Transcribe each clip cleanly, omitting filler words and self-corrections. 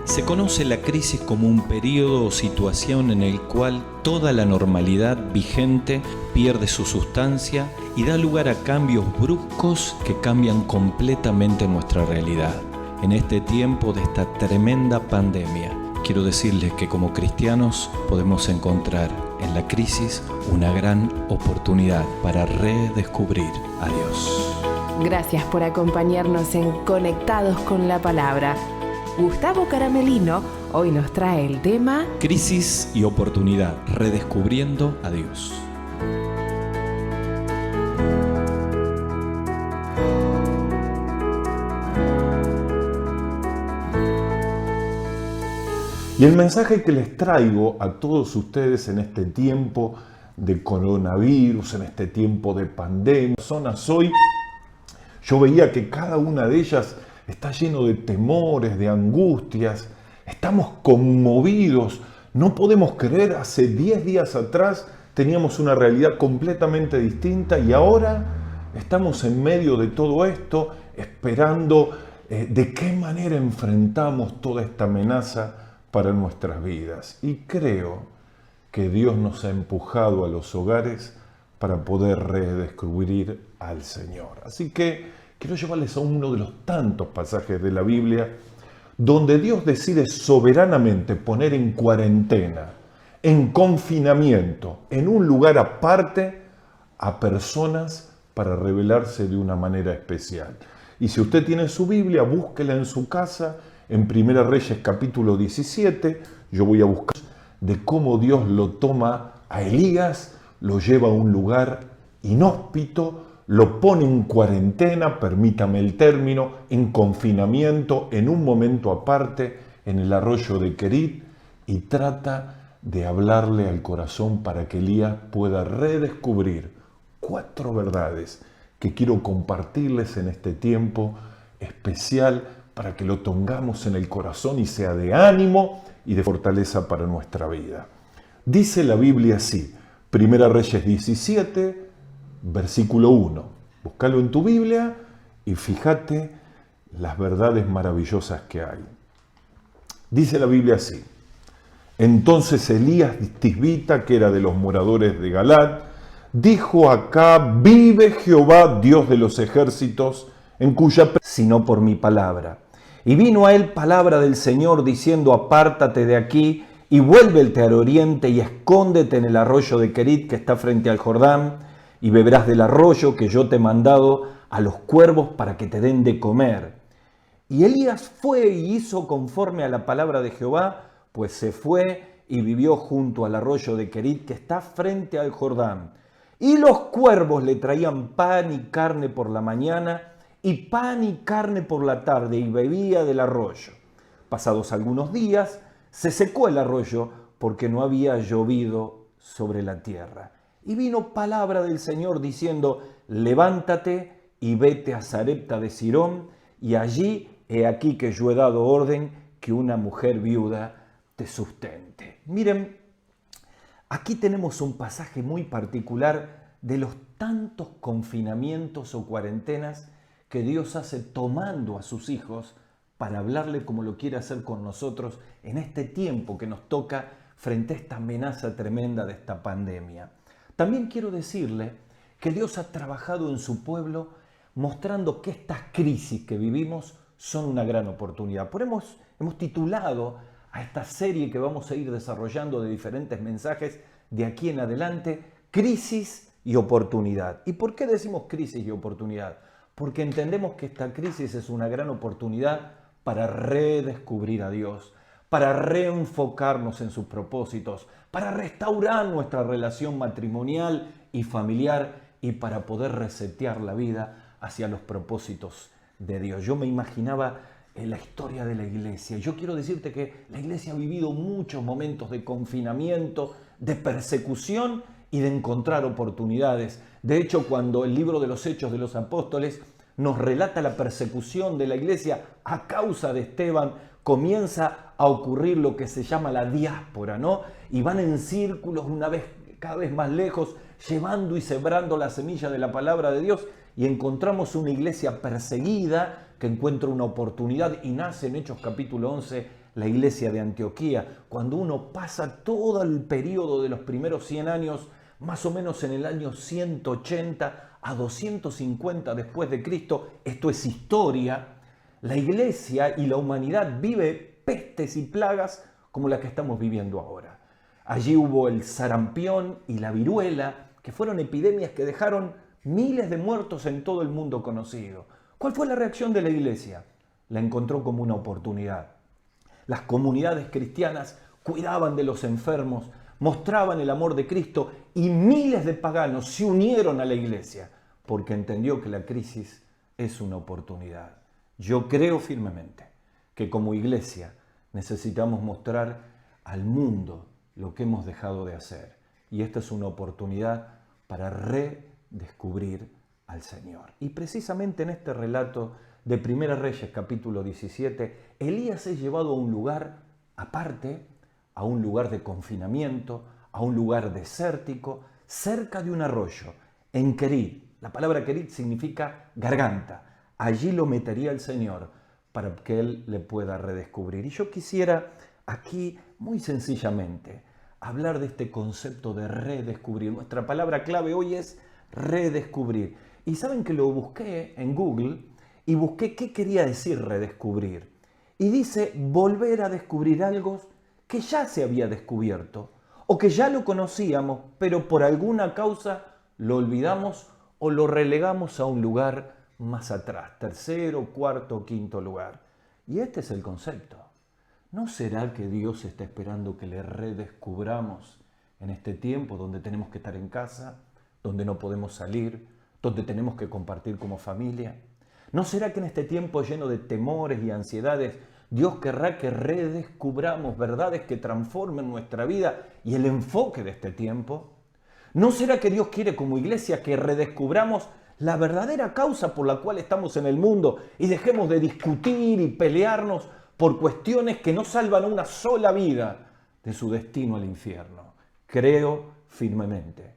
Se conoce la crisis como un periodo o situación en el cual toda la normalidad vigente pierde su sustancia y da lugar a cambios bruscos que cambian completamente nuestra realidad. En este tiempo de esta tremenda pandemia, quiero decirles que como cristianos podemos encontrar en la crisis una gran oportunidad para redescubrir a Dios. Gracias por acompañarnos en Conectados con la Palabra. Gustavo Caramelino hoy nos trae el tema Crisis y oportunidad, redescubriendo a Dios. Y el mensaje que les traigo a todos ustedes en este tiempo de coronavirus, en este tiempo de pandemia, hoy yo veía que cada una de ellas está lleno de temores, de angustias, estamos conmovidos, no podemos creer, hace 10 días atrás teníamos una realidad completamente distinta y ahora estamos en medio de todo esto, esperando de qué manera enfrentamos toda esta amenaza para nuestras vidas. Y creo que Dios nos ha empujado a los hogares para poder redescubrir al Señor. Así que quiero llevarles a uno de los tantos pasajes de la Biblia donde Dios decide soberanamente poner en cuarentena, en confinamiento, en un lugar aparte a personas para revelarse de una manera especial. Y si usted tiene su Biblia, búsquela en su casa, en Primera Reyes capítulo 17, yo voy a buscar de cómo Dios lo toma a Elías, lo lleva a un lugar inhóspito, lo pone en cuarentena, permítame el término, en confinamiento, en un momento aparte, en el arroyo de Querit, y trata de hablarle al corazón para que Elías pueda redescubrir 4 verdades que quiero compartirles en este tiempo especial para que lo tengamos en el corazón y sea de ánimo y de fortaleza para nuestra vida. Dice la Biblia así, Primera Reyes 17, versículo 1. Búscalo en tu Biblia y fíjate las verdades maravillosas que hay. Dice la Biblia así. Entonces Elías Tisbita, que era de los moradores de Galad, dijo a Acab: vive Jehová, Dios de los ejércitos, en cuya sino por mi palabra. Y vino a él palabra del Señor diciendo: apártate de aquí y vuélvete al oriente y escóndete en el arroyo de Querit que está frente al Jordán, y beberás del arroyo que yo te he mandado a los cuervos para que te den de comer. Y Elías fue y hizo conforme a la palabra de Jehová, pues se fue y vivió junto al arroyo de Querit que está frente al Jordán. Y los cuervos le traían pan y carne por la mañana, y pan y carne por la tarde, y bebía del arroyo. Pasados algunos días, se secó el arroyo porque no había llovido sobre la tierra. Y vino palabra del Señor diciendo: levántate y vete a Sarepta de Sidón, y allí he aquí que yo he dado orden que una mujer viuda te sustente. Miren, aquí tenemos un pasaje muy particular de los tantos confinamientos o cuarentenas que Dios hace tomando a sus hijos para hablarle como lo quiere hacer con nosotros en este tiempo que nos toca frente a esta amenaza tremenda de esta pandemia. También quiero decirle que Dios ha trabajado en su pueblo mostrando que estas crisis que vivimos son una gran oportunidad. Hemos titulado a esta serie que vamos a ir desarrollando de diferentes mensajes de aquí en adelante, Crisis y Oportunidad. ¿Y por qué decimos crisis y oportunidad? Porque entendemos que esta crisis es una gran oportunidad para redescubrir a Dios, para reenfocarnos en sus propósitos, para restaurar nuestra relación matrimonial y familiar y para poder resetear la vida hacia los propósitos de Dios. Yo me imaginaba la historia de la iglesia. Yo quiero decirte que la iglesia ha vivido muchos momentos de confinamiento, de persecución y de encontrar oportunidades. De hecho, cuando el libro de los Hechos de los Apóstoles nos relata la persecución de la iglesia a causa de Esteban, comienza a ocurrir lo que se llama la diáspora, ¿no? Y van en círculos cada vez más lejos, llevando y sembrando la semilla de la palabra de Dios, y encontramos una iglesia perseguida que encuentra una oportunidad y nace en Hechos capítulo 11 la iglesia de Antioquía, cuando uno pasa todo el periodo de los primeros 100 años, más o menos en el año 180 a 250 después de Cristo, esto es historia, la iglesia y la humanidad vive pestes y plagas como la que estamos viviendo ahora. Allí hubo el sarampión y la viruela, que fueron epidemias que dejaron miles de muertos en todo el mundo conocido. ¿Cuál fue la reacción de la iglesia? La encontró como una oportunidad. Las comunidades cristianas cuidaban de los enfermos, mostraban el amor de Cristo y miles de paganos se unieron a la iglesia porque entendió que la crisis es una oportunidad. Yo creo firmemente que como iglesia necesitamos mostrar al mundo lo que hemos dejado de hacer. Y esta es una oportunidad para redescubrir al Señor. Y precisamente en este relato de Primera Reyes, capítulo 17, Elías es llevado a un lugar aparte, a un lugar de confinamiento, a un lugar desértico, cerca de un arroyo, en Kerit. La palabra Kerit significa garganta. Allí lo metería el Señor para que Él le pueda redescubrir. Y yo quisiera aquí, muy sencillamente, hablar de este concepto de redescubrir. Nuestra palabra clave hoy es redescubrir. Y saben que lo busqué en Google y busqué qué quería decir redescubrir. Y dice volver a descubrir algo que ya se había descubierto o que ya lo conocíamos, pero por alguna causa lo olvidamos o lo relegamos a un lugar más atrás, tercero, cuarto, quinto lugar. Y este es el concepto. ¿No será que Dios está esperando que le redescubramos en este tiempo donde tenemos que estar en casa, donde no podemos salir, donde tenemos que compartir como familia? ¿No será que en este tiempo lleno de temores y ansiedades, Dios querrá que redescubramos verdades que transformen nuestra vida y el enfoque de este tiempo? ¿No será que Dios quiere como iglesia que redescubramos la verdadera causa por la cual estamos en el mundo y dejemos de discutir y pelearnos por cuestiones que no salvan una sola vida de su destino al infierno? Creo firmemente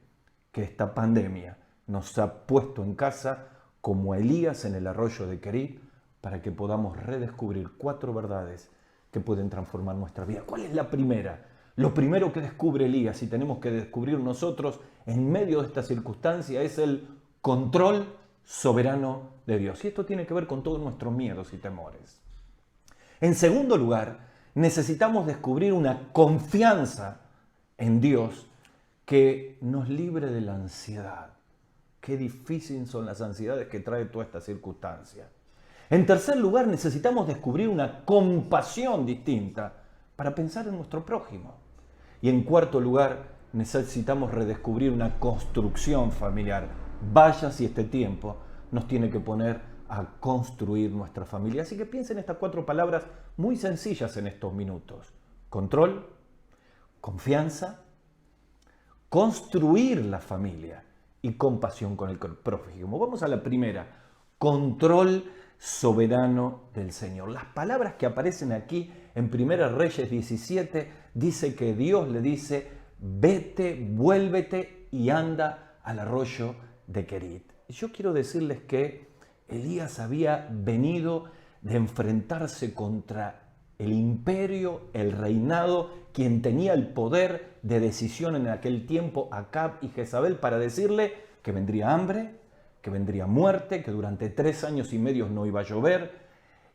que esta pandemia nos ha puesto en casa como a Elías en el arroyo de Kerit para que podamos redescubrir 4 verdades que pueden transformar nuestra vida. ¿Cuál es la primera? Lo primero que descubre Elías y tenemos que descubrir nosotros en medio de esta circunstancia es el control soberano de Dios. Y esto tiene que ver con todos nuestros miedos y temores. En segundo lugar, necesitamos descubrir una confianza en Dios que nos libre de la ansiedad. Qué difíciles son las ansiedades que trae toda esta circunstancia. En tercer lugar, necesitamos descubrir una compasión distinta para pensar en nuestro prójimo. Y en cuarto lugar, necesitamos redescubrir una construcción familiar. Vaya si este tiempo nos tiene que poner a construir nuestra familia. Así que piensen estas 4 palabras muy sencillas en estos minutos. Control, confianza, construir la familia y compasión con el prójimo. Vamos a la primera, control soberano del Señor. Las palabras que aparecen aquí en Primera Reyes 17 dice que Dios le dice, vete, vuélvete y anda al arroyo de Kerit. Y yo quiero decirles que Elías había venido de enfrentarse contra el imperio, el reinado, quien tenía el poder de decisión en aquel tiempo, Acab y Jezabel, para decirle que vendría hambre, que vendría muerte, que durante 3 años y medio no iba a llover.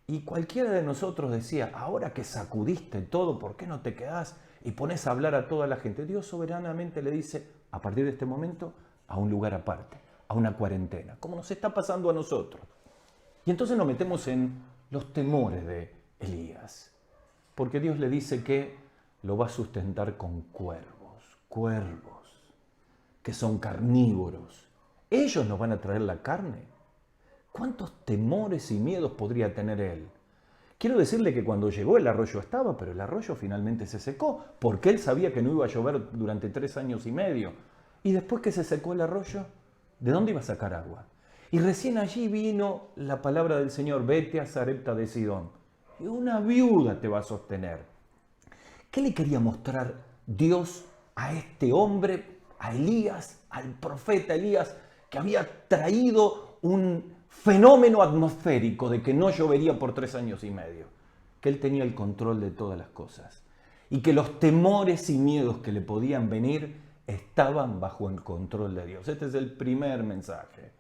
Y cualquiera de nosotros decía, ahora que sacudiste todo, ¿por qué no te quedás y pones a hablar a toda la gente? Dios soberanamente le dice, a partir de este momento, a un lugar aparte, a una cuarentena, como nos está pasando a nosotros. Y entonces nos metemos en los temores de Elías, porque Dios le dice que lo va a sustentar con cuervos, que son carnívoros. Ellos nos van a traer la carne. ¿Cuántos temores y miedos podría tener él? Quiero decirle que cuando llegó el arroyo estaba, pero el arroyo finalmente se secó, porque él sabía que no iba a llover durante 3 años y medio. Y después que se secó el arroyo, ¿de dónde iba a sacar agua? Y recién allí vino la palabra del Señor, vete a Sarepta de Sidón, y una viuda te va a sostener. ¿Qué le quería mostrar Dios a este hombre, a Elías, al profeta Elías, que había traído un fenómeno atmosférico de que no llovería por 3 años y medio? que Él tenía el control de todas las cosas y que los temores y miedos que le podían venir estaban bajo el control de Dios. Este es el primer mensaje.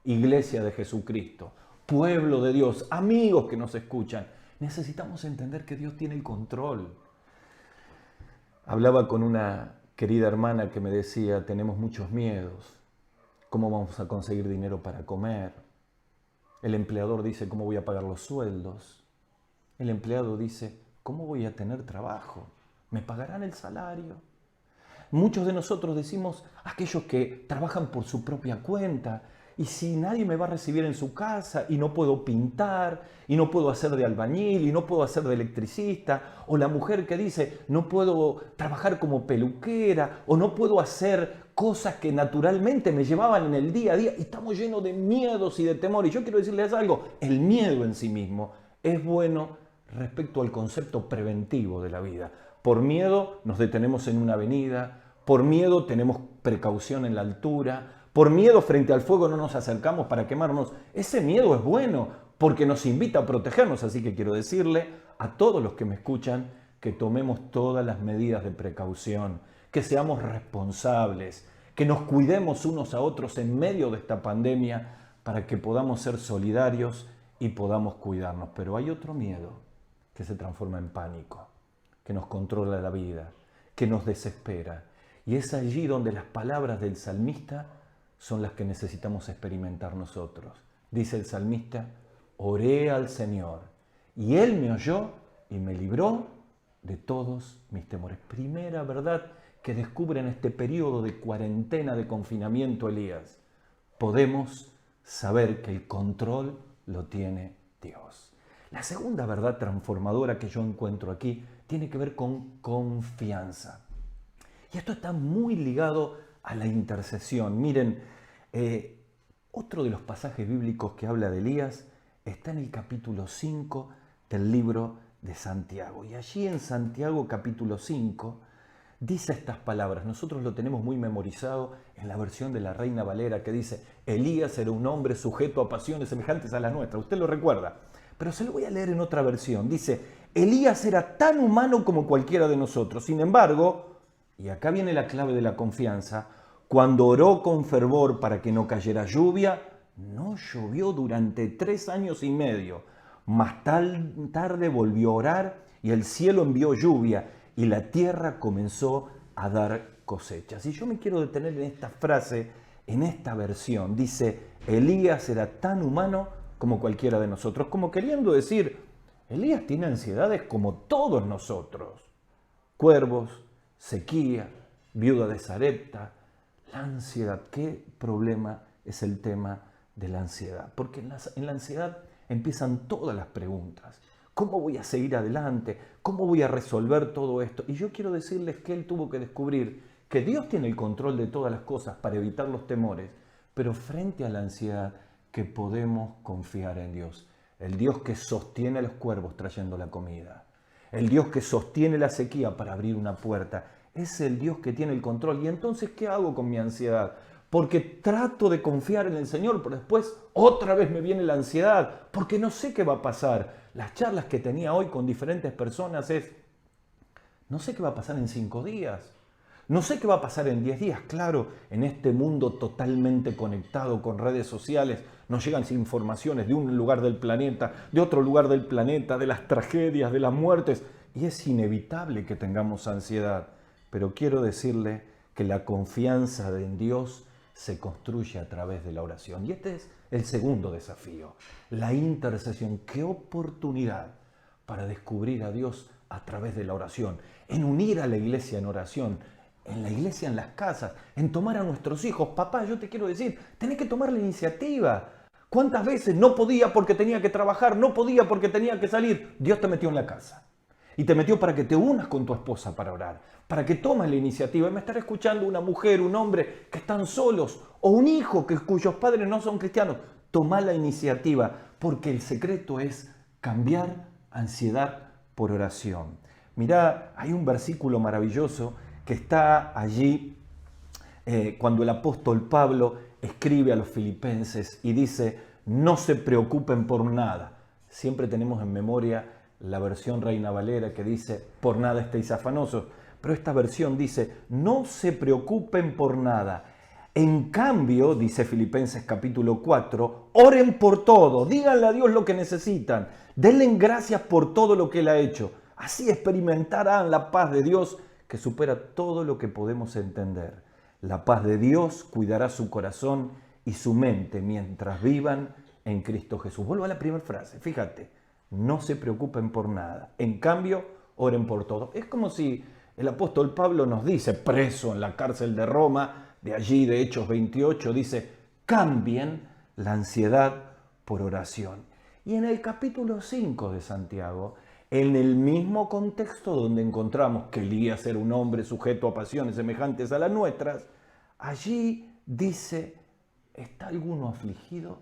Iglesia de Jesucristo, pueblo de Dios, amigos que nos escuchan, necesitamos entender que Dios tiene el control. Hablaba con una querida hermana que me decía, tenemos muchos miedos. ¿Cómo vamos a conseguir dinero para comer? El empleador dice, ¿cómo voy a pagar los sueldos? El empleado dice, ¿cómo voy a tener trabajo? ¿Me pagarán el salario? Muchos de nosotros decimos, aquellos que trabajan por su propia cuenta, y si nadie me va a recibir en su casa, y no puedo pintar, y no puedo hacer de albañil, y no puedo hacer de electricista, o la mujer que dice, no puedo trabajar como peluquera, o no puedo hacer cosas que naturalmente me llevaban en el día a día, y estamos llenos de miedos y de temor. Y yo quiero decirles algo, el miedo en sí mismo es bueno respecto al concepto preventivo de la vida. Por miedo nos detenemos en una avenida, por miedo tenemos precaución en la altura, por miedo frente al fuego no nos acercamos para quemarnos. Ese miedo es bueno porque nos invita a protegernos, así que quiero decirle a todos los que me escuchan que tomemos todas las medidas de precaución, que seamos responsables, que nos cuidemos unos a otros en medio de esta pandemia para que podamos ser solidarios y podamos cuidarnos. Pero hay otro miedo que se transforma en pánico, que nos controla la vida, que nos desespera. Y es allí donde las palabras del salmista son las que necesitamos experimentar nosotros. Dice el salmista, oré al Señor y Él me oyó y me libró de todos mis temores. Primera verdad que descubre en este periodo de cuarentena, de confinamiento, Elías. Podemos saber que el control lo tiene Dios. La segunda verdad transformadora que yo encuentro aquí tiene que ver con confianza. Y esto está muy ligado a la intercesión. Miren, otro de los pasajes bíblicos que habla de Elías está en el capítulo 5 del libro de Santiago. Y allí en Santiago capítulo 5 dice estas palabras. Nosotros lo tenemos muy memorizado en la versión de la Reina Valera que dice, Elías era un hombre sujeto a pasiones semejantes a las nuestras. Usted lo recuerda. Pero se lo voy a leer en otra versión. Dice, Elías era tan humano como cualquiera de nosotros. Sin embargo, y acá viene la clave de la confianza, cuando oró con fervor para que no cayera lluvia, no llovió durante 3 años y medio. Más tarde volvió a orar y el cielo envió lluvia y la tierra comenzó a dar cosechas. Y yo me quiero detener en esta frase, en esta versión. Dice, Elías era tan humano como cualquiera de nosotros. Como queriendo decir, Elías tiene ansiedades como todos nosotros. Cuervos, sequía, viuda de Sarepta, la ansiedad. ¿Qué problema es el tema de la ansiedad? Porque en la ansiedad empiezan todas las preguntas. ¿Cómo voy a seguir adelante? ¿Cómo voy a resolver todo esto? Y yo quiero decirles que él tuvo que descubrir que Dios tiene el control de todas las cosas para evitar los temores, pero frente a la ansiedad que podemos confiar en Dios. El Dios que sostiene a los cuervos trayendo la comida. El Dios que sostiene la sequía para abrir una puerta. Es el Dios que tiene el control. Y entonces, ¿qué hago con mi ansiedad? Porque trato de confiar en el Señor, pero después otra vez me viene la ansiedad, porque no sé qué va a pasar. Las charlas que tenía hoy con diferentes personas es, no sé qué va a pasar en 5 días. No sé qué va a pasar en 10 días. Claro, en este mundo totalmente conectado con redes sociales, nos llegan informaciones de un lugar del planeta, de otro lugar del planeta, de las tragedias, de las muertes. Y es inevitable que tengamos ansiedad. Pero quiero decirle que la confianza en Dios se construye a través de la oración. Y este es el segundo desafío, la intercesión. ¡Qué oportunidad para descubrir a Dios a través de la oración! En unir a la iglesia en oración, en la iglesia en las casas, en tomar a nuestros hijos. Papá, yo te quiero decir, tenés que tomar la iniciativa. ¿Cuántas veces no podía porque tenía que trabajar, no podía porque tenía que salir? Dios te metió en la casa. Y te metió para que te unas con tu esposa para orar, para que tomes la iniciativa. Y me estará escuchando una mujer, un hombre que están solos, o un hijo cuyos padres no son cristianos. Toma la iniciativa, porque el secreto es cambiar ansiedad por oración. Mirá, hay un versículo maravilloso que está allí cuando el apóstol Pablo escribe a los filipenses y dice, no se preocupen por nada. Siempre tenemos en memoria la versión Reina Valera que dice, por nada estéis afanosos, pero esta versión dice, no se preocupen por nada. En cambio, dice Filipenses capítulo 4, oren por todo, díganle a Dios lo que necesitan, denle gracias por todo lo que Él ha hecho. Así experimentarán la paz de Dios que supera todo lo que podemos entender. La paz de Dios cuidará su corazón y su mente mientras vivan en Cristo Jesús. Vuelvo a la primera frase, fíjate, no se preocupen por nada. En cambio, oren por todo. Es como si el apóstol Pablo nos dice, preso en la cárcel de Roma, de allí de Hechos 28, dice, cambien la ansiedad por oración. Y en el capítulo 5 de Santiago, en el mismo contexto donde encontramos que Elías era un hombre sujeto a pasiones semejantes a las nuestras, allí dice, ¿está alguno afligido?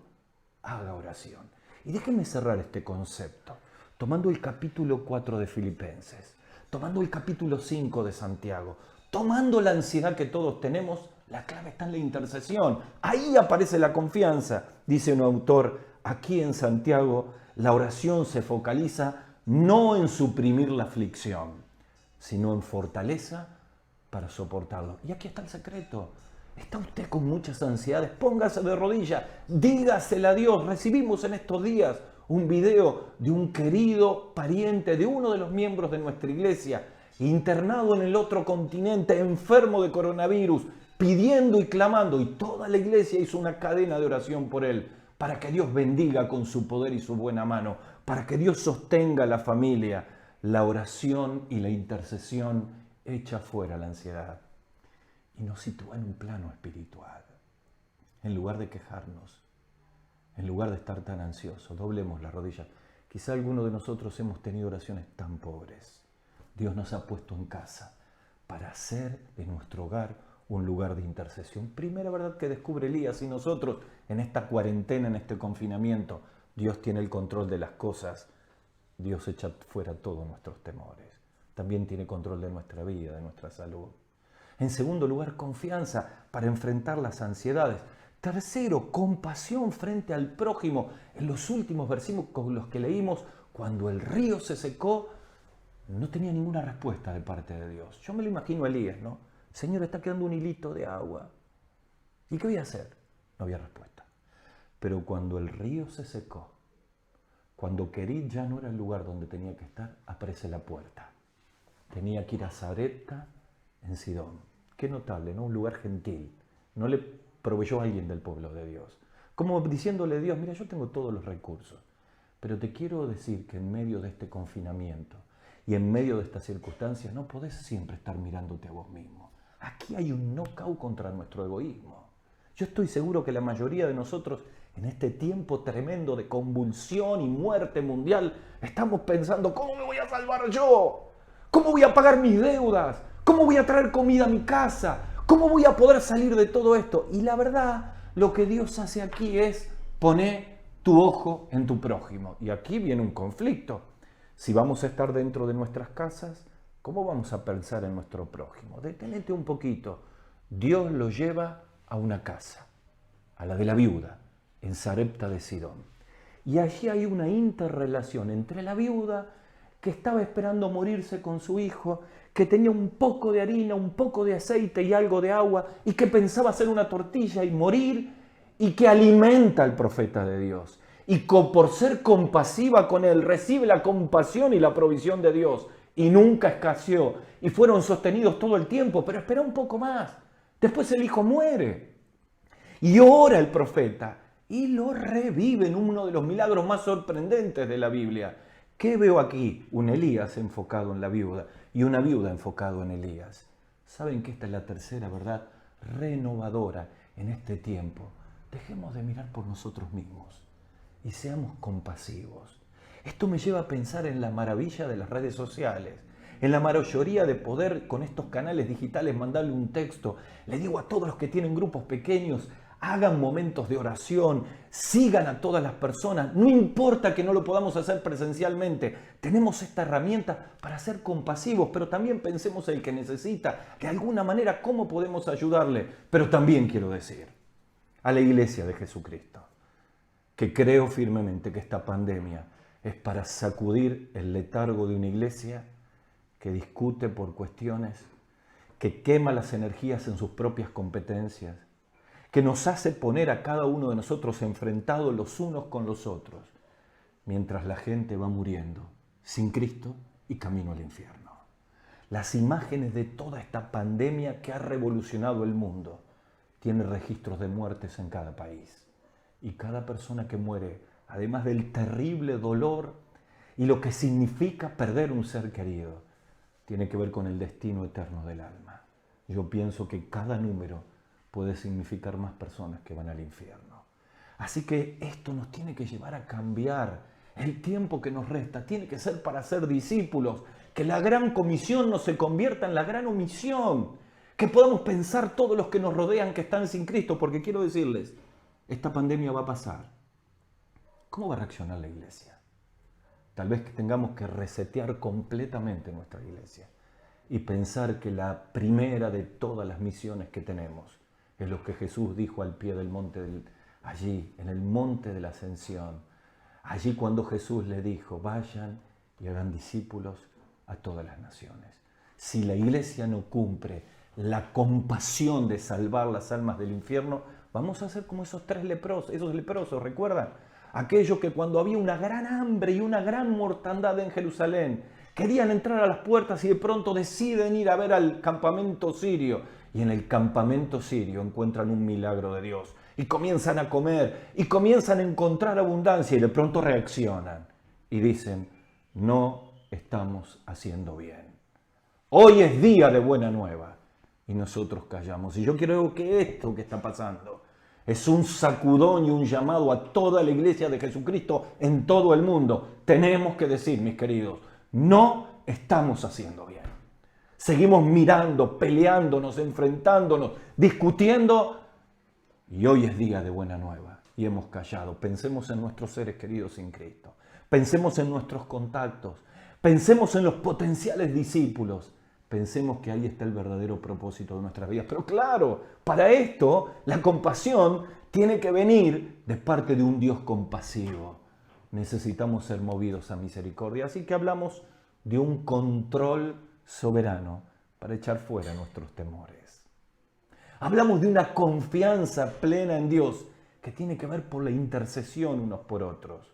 Haga oración. Y déjenme cerrar este concepto, tomando el capítulo 4 de Filipenses, tomando el capítulo 5 de Santiago, tomando la ansiedad que todos tenemos, la clave está en la intercesión. Ahí aparece la confianza. Dice un autor, aquí en Santiago, la oración se focaliza no en suprimir la aflicción, sino en fortaleza para soportarlo. Y aquí está el secreto. ¿Está usted con muchas ansiedades? Póngase de rodillas, dígasela a Dios. Recibimos en estos días un video de un querido pariente de uno de los miembros de nuestra iglesia, internado en el otro continente, enfermo de coronavirus, pidiendo y clamando, y toda la iglesia hizo una cadena de oración por él, para que Dios bendiga con su poder y su buena mano, para que Dios sostenga a la familia. La oración y la intercesión echa fuera la ansiedad y nos sitúa en un plano espiritual. En lugar de quejarnos, en lugar de estar tan ansiosos, doblemos las rodillas. Quizá alguno de nosotros hemos tenido oraciones tan pobres. Dios nos ha puesto en casa para hacer de nuestro hogar un lugar de intercesión. Primera verdad que descubre Elías, y nosotros en esta cuarentena, en este confinamiento, Dios tiene el control de las cosas. Dios echa fuera todos nuestros temores. También tiene control de nuestra vida, de nuestra salud. En segundo lugar, confianza para enfrentar las ansiedades. Tercero, compasión frente al prójimo. En los últimos versículos con los que leímos, cuando el río se secó, no tenía ninguna respuesta de parte de Dios. Yo me lo imagino a Elías, ¿no? Señor, está quedando un hilito de agua. ¿Y qué voy a hacer? No había respuesta. Pero cuando el río se secó, cuando Querit ya no era el lugar donde tenía que estar, aparece la puerta. Tenía que ir a Sarepta, en Sidón. Qué notable, ¿no? Un lugar gentil. No le proveyó a alguien del pueblo de Dios. Como diciéndole a Dios, mira, yo tengo todos los recursos, pero te quiero decir que en medio de este confinamiento y en medio de estas circunstancias no podés siempre estar mirándote a vos mismo. Aquí hay un knockout contra nuestro egoísmo. Yo estoy seguro que la mayoría de nosotros, en este tiempo tremendo de convulsión y muerte mundial, estamos pensando, ¿cómo me voy a salvar yo? ¿Cómo voy a pagar mis deudas? ¿Cómo voy a traer comida a mi casa? ¿Cómo voy a poder salir de todo esto? Y la verdad, lo que Dios hace aquí es poner tu ojo en tu prójimo. Y aquí viene un conflicto. Si vamos a estar dentro de nuestras casas, ¿cómo vamos a pensar en nuestro prójimo? Detenete un poquito. Dios lo lleva a una casa, a la de la viuda, en Sarepta de Sidón. Y allí hay una interrelación entre la viuda, que estaba esperando morirse con su hijo, que tenía un poco de harina, un poco de aceite y algo de agua, y que pensaba hacer una tortilla y morir, y que alimenta al profeta de Dios. Y por ser compasiva con él, recibe la compasión y la provisión de Dios. Y nunca escaseó. Y fueron sostenidos todo el tiempo. Pero espera un poco más. Después el hijo muere. Y ora el profeta. Y lo revive en uno de los milagros más sorprendentes de la Biblia. ¿Qué veo aquí? Un Elías enfocado en la viuda. Y una viuda enfocado en Elías. ¿Saben que esta es la tercera verdad renovadora en este tiempo? Dejemos de mirar por nosotros mismos. Y seamos compasivos. Esto me lleva a pensar en la maravilla de las redes sociales, en la mayoría de poder con estos canales digitales mandarle un texto. Le digo a todos los que tienen grupos pequeños, hagan momentos de oración, sigan a todas las personas, no importa que no lo podamos hacer presencialmente, tenemos esta herramienta para ser compasivos, pero también pensemos en el que necesita, de alguna manera cómo podemos ayudarle. Pero también quiero decir a la iglesia de Jesucristo, que creo firmemente que esta pandemia es para sacudir el letargo de una iglesia que discute por cuestiones, que quema las energías en sus propias competencias, que nos hace poner a cada uno de nosotros enfrentados los unos con los otros, mientras la gente va muriendo sin Cristo y camino al infierno. Las imágenes de toda esta pandemia que ha revolucionado el mundo tienen registros de muertes en cada país. Y cada persona que muere, además del terrible dolor y lo que significa perder un ser querido, tiene que ver con el destino eterno del alma. Yo pienso que cada número puede significar más personas que van al infierno. Así que esto nos tiene que llevar a cambiar. El tiempo que nos resta tiene que ser para ser discípulos, que la gran comisión no se convierta en la gran omisión, que podamos pensar todos los que nos rodean que están sin Cristo, porque quiero decirles, esta pandemia va a pasar. ¿Cómo va a reaccionar la iglesia? Tal vez que tengamos que resetear completamente nuestra iglesia y pensar que la primera de todas las misiones que tenemos es lo que Jesús dijo al pie del monte, allí, en el monte de la Ascensión. Allí cuando Jesús le dijo, vayan y hagan discípulos a todas las naciones. Si la iglesia no cumple la compasión de salvar las almas del infierno, vamos a ser como esos leprosos, ¿recuerdan? Aquellos que cuando había una gran hambre y una gran mortandad en Jerusalén, querían entrar a las puertas y de pronto deciden ir a ver al campamento sirio. Y en el campamento sirio encuentran un milagro de Dios. Y comienzan a comer y comienzan a encontrar abundancia y de pronto reaccionan y dicen, no estamos haciendo bien. Hoy es día de buena nueva. Y nosotros callamos. Y yo creo que esto que está pasando es un sacudón y un llamado a toda la iglesia de Jesucristo en todo el mundo. Tenemos que decir, mis queridos, no estamos haciendo bien. Seguimos mirando, peleándonos, enfrentándonos, discutiendo. Y hoy es día de buena nueva. Y hemos callado. Pensemos en nuestros seres queridos sin Cristo. Pensemos en nuestros contactos. Pensemos en los potenciales discípulos. Pensemos que ahí está el verdadero propósito de nuestras vidas. Pero claro, para esto la compasión tiene que venir de parte de un Dios compasivo. Necesitamos ser movidos a misericordia. Así que hablamos de un control soberano para echar fuera nuestros temores. Hablamos de una confianza plena en Dios que tiene que ver por la intercesión unos por otros.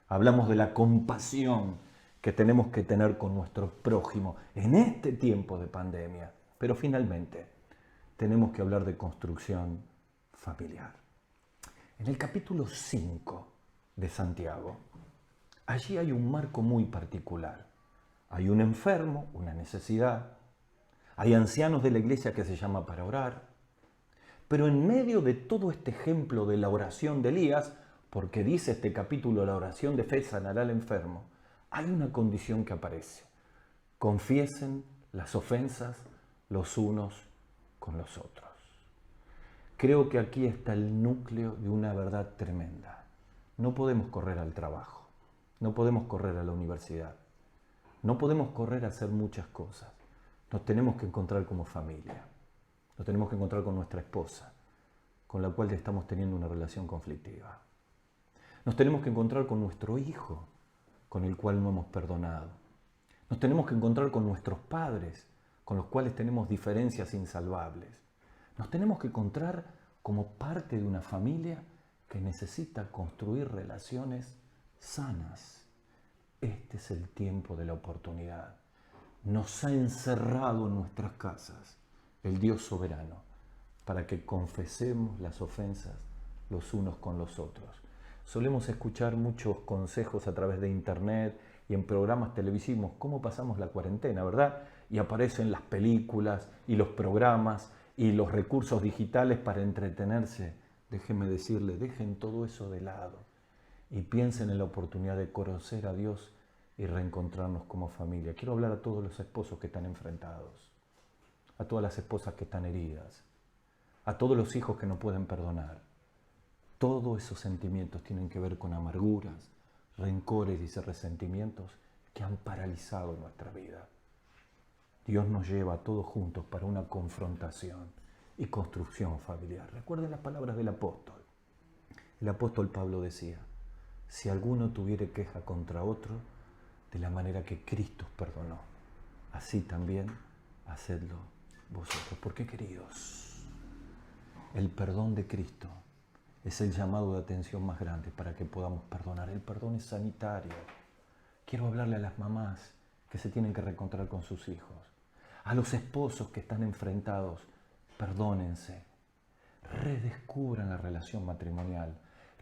Hablamos de la compasión que tenemos que tener con nuestro prójimo en este tiempo de pandemia. Pero finalmente, tenemos que hablar de construcción familiar. En el capítulo 5 de Santiago, allí hay un marco muy particular. Hay un enfermo, una necesidad. Hay ancianos de la iglesia que se llama para orar. Pero en medio de todo este ejemplo de la oración de Elías, porque dice este capítulo, la oración de fe sanará al enfermo, hay una condición que aparece. Confiesen las ofensas los unos con los otros. Creo que aquí está el núcleo de una verdad tremenda. No podemos correr al trabajo, no podemos correr a la universidad, no podemos correr a hacer muchas cosas. Nos tenemos que encontrar como familia, nos tenemos que encontrar con nuestra esposa, con la cual estamos teniendo una relación conflictiva. Nos tenemos que encontrar con nuestro hijo, con el cual no hemos perdonado. Nos tenemos que encontrar con nuestros padres, con los cuales tenemos diferencias insalvables. Nos tenemos que encontrar como parte de una familia que necesita construir relaciones sanas. Este es el tiempo de la oportunidad. Nos ha encerrado en nuestras casas el Dios soberano para que confesemos las ofensas los unos con los otros. Solemos escuchar muchos consejos a través de internet y en programas televisivos, cómo pasamos la cuarentena, ¿verdad? Y aparecen las películas y los programas y los recursos digitales para entretenerse. Déjenme decirle, dejen todo eso de lado y piensen en la oportunidad de conocer a Dios y reencontrarnos como familia. Quiero hablar a todos los esposos que están enfrentados, a todas las esposas que están heridas, a todos los hijos que no pueden perdonar. Todos esos sentimientos tienen que ver con amarguras, rencores y resentimientos que han paralizado nuestra vida. Dios nos lleva a todos juntos para una confrontación y construcción familiar. Recuerden las palabras del apóstol. El apóstol Pablo decía, si alguno tuviere queja contra otro, de la manera que Cristo perdonó, así también hacedlo vosotros. Porque, queridos, el perdón de Cristo es el llamado de atención más grande para que podamos perdonar. El perdón es sanitario. Quiero hablarle a las mamás que se tienen que reencontrar con sus hijos, a los esposos que están enfrentados. Perdónense, redescubran la relación matrimonial,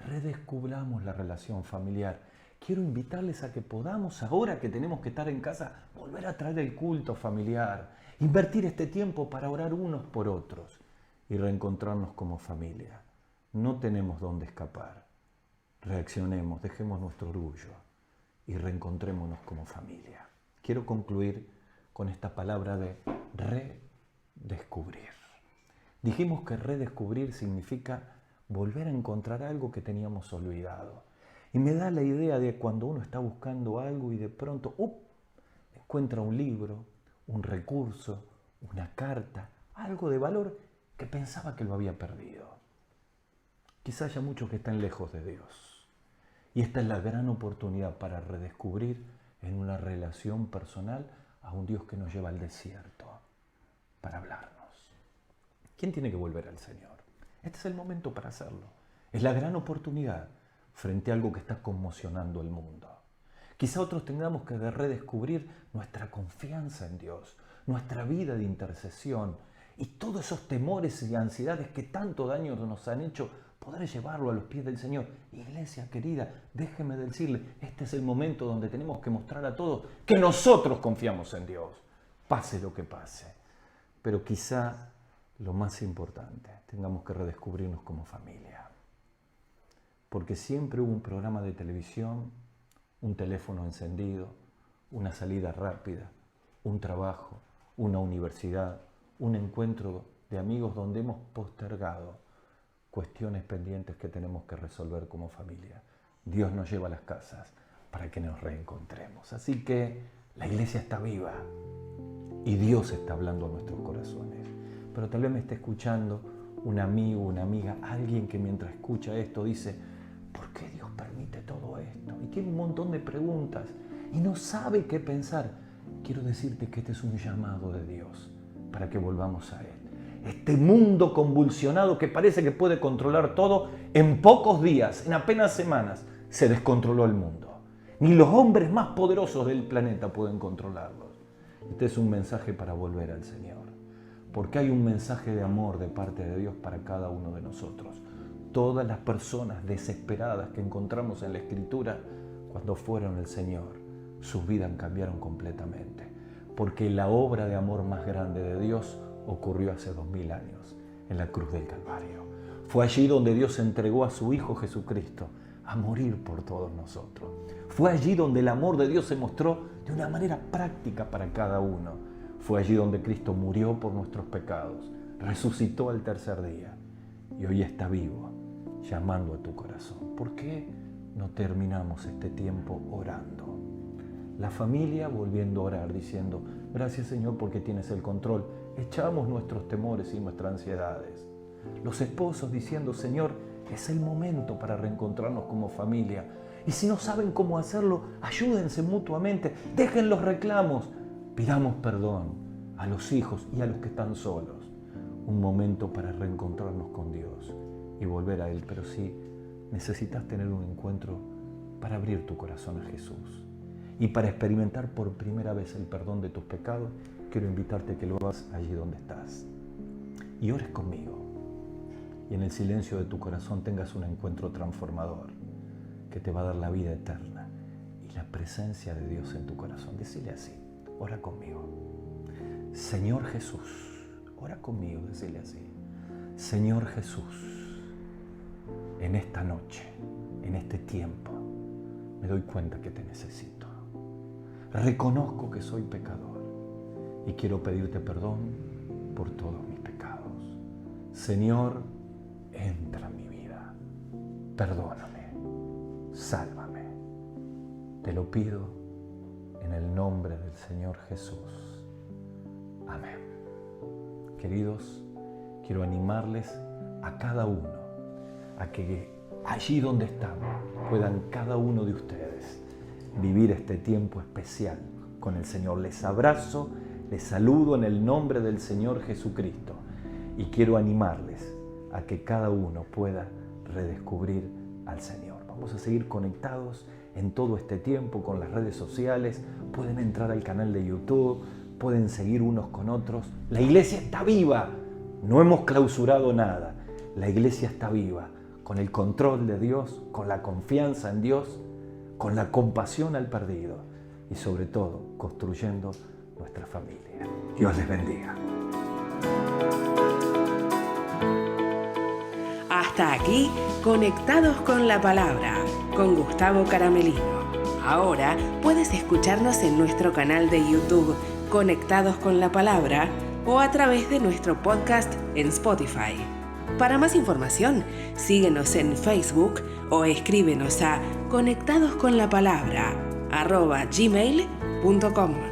redescubramos la relación familiar. Quiero invitarles a que podamos, ahora que tenemos que estar en casa, volver a traer el culto familiar, invertir este tiempo para orar unos por otros y reencontrarnos como familia. No tenemos dónde escapar. Reaccionemos, dejemos nuestro orgullo y reencontrémonos como familia. Quiero concluir con esta palabra de redescubrir. Dijimos que redescubrir significa volver a encontrar algo que teníamos olvidado. Y me da la idea de cuando uno está buscando algo y de pronto encuentra un libro, un recurso, una carta, algo de valor que pensaba que lo había perdido. Quizá haya muchos que están lejos de Dios. Y esta es la gran oportunidad para redescubrir en una relación personal a un Dios que nos lleva al desierto para hablarnos. ¿Quién tiene que volver al Señor? Este es el momento para hacerlo. Es la gran oportunidad frente a algo que está conmocionando el mundo. Quizá otros tengamos que redescubrir nuestra confianza en Dios, nuestra vida de intercesión y todos esos temores y ansiedades que tanto daño nos han hecho, poder llevarlo a los pies del Señor. Iglesia querida, déjeme decirle, este es el momento donde tenemos que mostrar a todos que nosotros confiamos en Dios, pase lo que pase. Pero quizá lo más importante, tengamos que redescubrirnos como familia. Porque siempre hubo un programa de televisión, un teléfono encendido, una salida rápida, un trabajo, una universidad, un encuentro de amigos donde hemos postergado cuestiones pendientes que tenemos que resolver como familia. Dios nos lleva a las casas para que nos reencontremos. Así que la iglesia está viva y Dios está hablando a nuestros corazones. Pero tal vez me esté escuchando un amigo, una amiga, alguien que mientras escucha esto dice, ¿por qué Dios permite todo esto? Y tiene un montón de preguntas y no sabe qué pensar. Quiero decirte que este es un llamado de Dios para que volvamos a Él. Este mundo convulsionado que parece que puede controlar todo, en pocos días, en apenas semanas, se descontroló el mundo. Ni los hombres más poderosos del planeta pueden controlarlos. Este es un mensaje para volver al Señor. Porque hay un mensaje de amor de parte de Dios para cada uno de nosotros. Todas las personas desesperadas que encontramos en la Escritura, cuando fueron el Señor, sus vidas cambiaron completamente. Porque la obra de amor más grande de Dios ocurrió hace 2000 años, en la cruz del Calvario. Fue allí donde Dios entregó a su Hijo Jesucristo a morir por todos nosotros. Fue allí donde el amor de Dios se mostró de una manera práctica para cada uno. Fue allí donde Cristo murió por nuestros pecados, resucitó al tercer día y hoy está vivo, llamando a tu corazón. ¿Por qué no terminamos este tiempo orando? La familia volviendo a orar, diciendo, gracias Señor porque tienes el control. Echamos nuestros temores y nuestras ansiedades. Los esposos diciendo, Señor, es el momento para reencontrarnos como familia. Y si no saben cómo hacerlo, ayúdense mutuamente, dejen los reclamos. Pidamos perdón a los hijos y a los que están solos. Un momento para reencontrarnos con Dios y volver a Él. Pero sí, necesitas tener un encuentro para abrir tu corazón a Jesús. Y para experimentar por primera vez el perdón de tus pecados, quiero invitarte a que lo hagas allí donde estás. Y ores conmigo. Y en el silencio de tu corazón tengas un encuentro transformador que te va a dar la vida eterna y la presencia de Dios en tu corazón. Decile así, ora conmigo. Señor Jesús, ora conmigo, decile así. Señor Jesús, en esta noche, en este tiempo, me doy cuenta que te necesito. Reconozco que soy pecador y quiero pedirte perdón por todos mis pecados. Señor, entra en mi vida. Perdóname, sálvame. Te lo pido en el nombre del Señor Jesús. Amén. Queridos, quiero animarles a cada uno a que allí donde están, puedan cada uno de ustedes vivir este tiempo especial con el Señor. Les abrazo, les saludo en el nombre del Señor Jesucristo y quiero animarles a que cada uno pueda redescubrir al Señor. Vamos a seguir conectados en todo este tiempo con las redes sociales. Pueden entrar al canal de YouTube, pueden seguir unos con otros. La iglesia está viva, no hemos clausurado nada. La iglesia está viva, con el control de Dios, con la confianza en Dios, con la compasión al perdido y sobre todo construyendo nuestra familia. Dios les bendiga. Hasta aquí, Conectados con la Palabra, con Gustavo Caramelino. Ahora puedes escucharnos en nuestro canal de YouTube, Conectados con la Palabra, o a través de nuestro podcast en Spotify. Para más información, síguenos en Facebook o escríbenos a conectadosconlapalabra@gmail.com.